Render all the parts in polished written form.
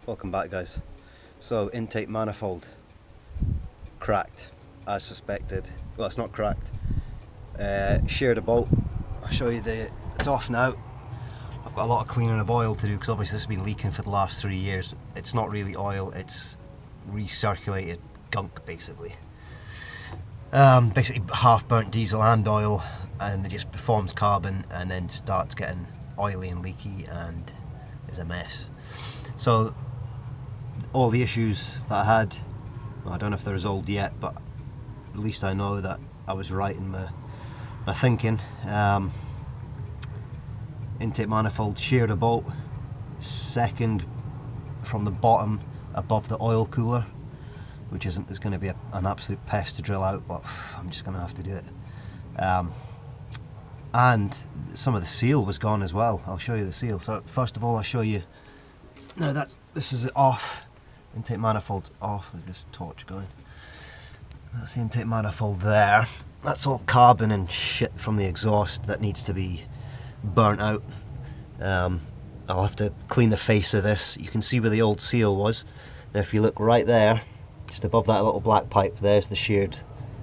Welcome back, guys. So intake manifold cracked as suspected. Well, it's not cracked. Sheared a bolt. I'll show you it's off now. I've got a lot of cleaning of oil to do because obviously this has been leaking for the last 3 years. It's not really oil, it's recirculated gunk basically. Basically half burnt diesel and oil, and it just forms carbon and then starts getting oily and leaky and is a mess. So all the issues that I had, well, I don't know if they're resolved yet, but at least I know that I was right in my thinking. Intake manifold, sheared a bolt, second from the bottom above the oil cooler, which is going to be an absolute pest to drill out, but I'm just going to have to do it. And some of the seal was gone as well. I'll show you the seal. So first of all, I'll show you. No, this is off. Intake manifold's off. Look at this torch going. That's the intake manifold there. That's all carbon and shit from the exhaust that needs to be burnt out. I'll have to clean the face of this. You can see where the old seal was. Now if you look right there, just above that little black pipe, there's the sheared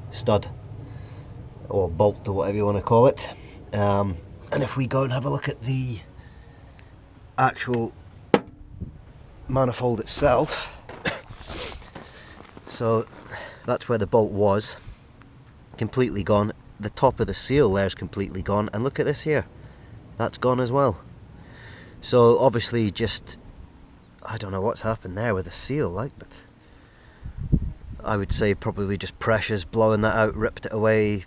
stud or bolt or whatever you want to call it. And if we go and have a look at the actual manifold itself, so that's where the bolt was, completely gone. The top of the seal there is completely gone, and look at this here, that's gone as well. So obviously just, I don't know what's happened there with the seal, like, but I would say probably just pressures blowing that out, ripped it away.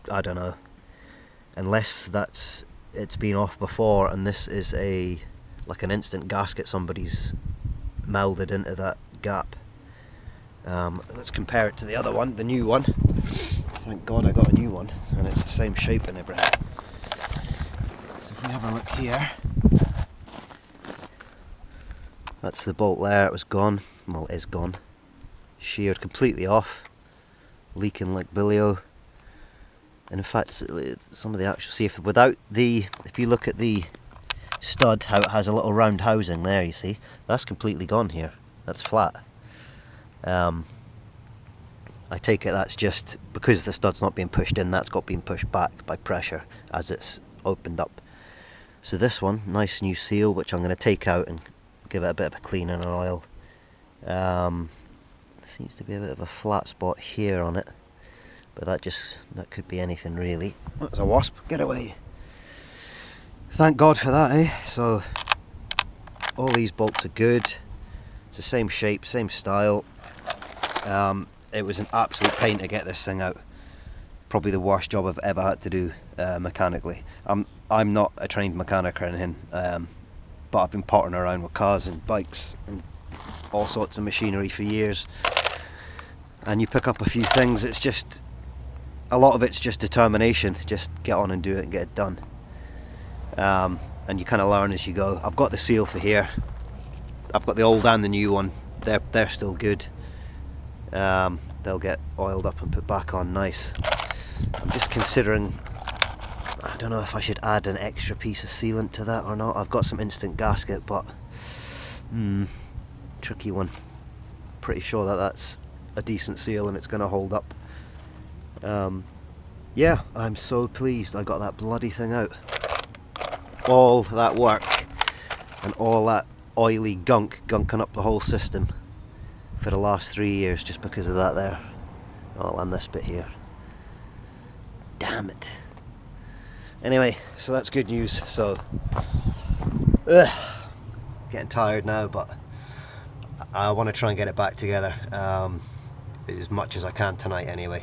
I don't know, unless it's been off before and this is like an instant gasket somebody's melded into that gap. Let's compare it to the other one, the new one. Thank God I got a new one, and it's the same shape and everything. So if we have a look here, that's the bolt there. It was gone. Well, it is gone. Sheared completely off, leaking like billio. And in fact, some of the actual, see, if you look at the stud, how it has a little round housing there, you see, that's completely gone here. That's flat. I take it that's just because the stud's not being pushed in, that's got being pushed back by pressure as it's opened up. So this one, nice new seal, which I'm going to take out and give it a bit of a clean and an oil. Seems to be a bit of a flat spot here on it, but that could be anything really. That's a wasp, get away. Thank God for that, eh? So all these bolts are good. It's the same shape, same style. It was an absolute pain to get this thing out. Probably the worst job I've ever had to do mechanically. I'm not a trained mechanic or anything, but I've been pottering around with cars and bikes and all sorts of machinery for years. And you pick up a few things, it's just, a lot of it's just determination. Just get on and do it and get it done. And you kind of learn as you go. I've got the seal for here. I've got the old and the new one. They're still good. They'll get oiled up and put back on nice. I'm just considering, I don't know if I should add an extra piece of sealant to that or not. I've got some instant gasket, but tricky one. Pretty sure that's a decent seal and it's going to hold up. Yeah, I'm so pleased I got that bloody thing out. All that work and all that oily gunking up the whole system for the last 3 years just because of that there. Oh, and this bit here. Damn it. Anyway, so that's good news. So, getting tired now, but I want to try and get it back together as much as I can tonight anyway.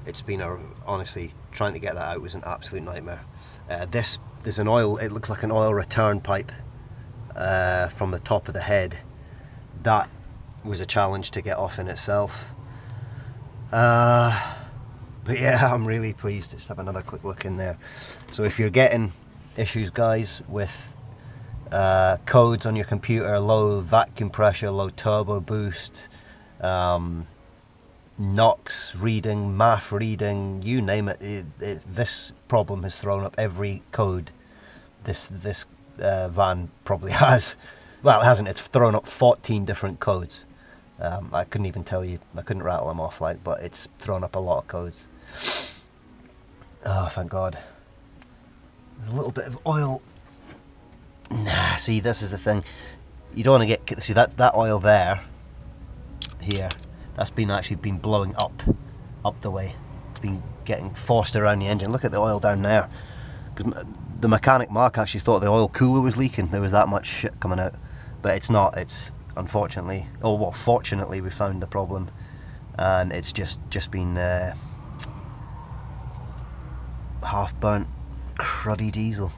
It's been honestly, trying to get that out was an absolute nightmare. There's an oil, it looks like an oil return pipe from the top of the head. That was a challenge to get off in itself. But yeah, I'm really pleased. Just have another quick look in there. So if you're getting issues, guys, with codes on your computer, low vacuum pressure, low turbo boost, NOx reading, MAF reading, you name it, this problem has thrown up every code this van probably has. Well, it hasn't. It's thrown up 14 different codes. I couldn't even tell you. I couldn't rattle them off, like, but it's thrown up a lot of codes. Oh, thank God. There's a little bit of oil. Nah, see, this is the thing. You don't want to get, see that oil there, here, that's actually been blowing up the way. It's been getting forced around the engine. Look at the oil down there. Because the mechanic Mark actually thought the oil cooler was leaking. There was that much shit coming out, but it's not. It's unfortunately, oh well, fortunately, we found the problem, and it's just been half burnt, cruddy diesel.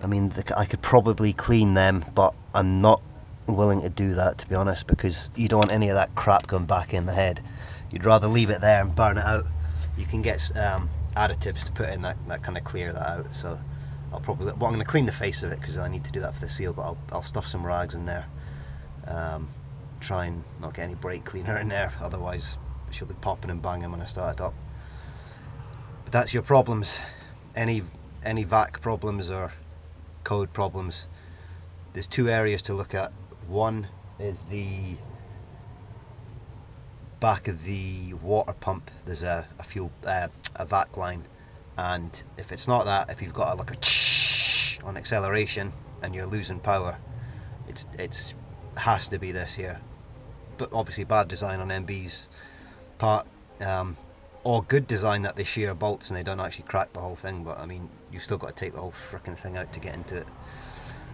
I mean, I could probably clean them, but I'm not willing to do that, to be honest, because you don't want any of that crap going back in the head. You'd rather leave it there and burn it out. You can get additives to put in that kind of clear that out. So I'll probably, well, I'm going to clean the face of it because I need to do that for the seal, but I'll stuff some rags in there. Try and not get any brake cleaner in there, otherwise she'll be popping and banging when I start it up. But that's your problems. Any vac problems or code problems, there's two areas to look at. One is the back of the water pump. There's a fuel a vac line, and if it's not that, if you've got like a on acceleration and you're losing power, it's has to be this here. But obviously bad design on MB's part, or good design that they shear bolts and they don't actually crack the whole thing, but I mean, you've still got to take the whole frickin' thing out to get into it.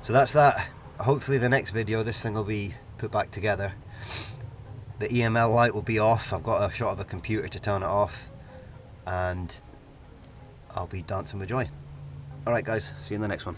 So that's that. Hopefully the next video this thing will be put back together. The EML light will be off. I've got a shot of a computer to turn it off, and I'll be dancing with joy. Alright guys, see you in the next one.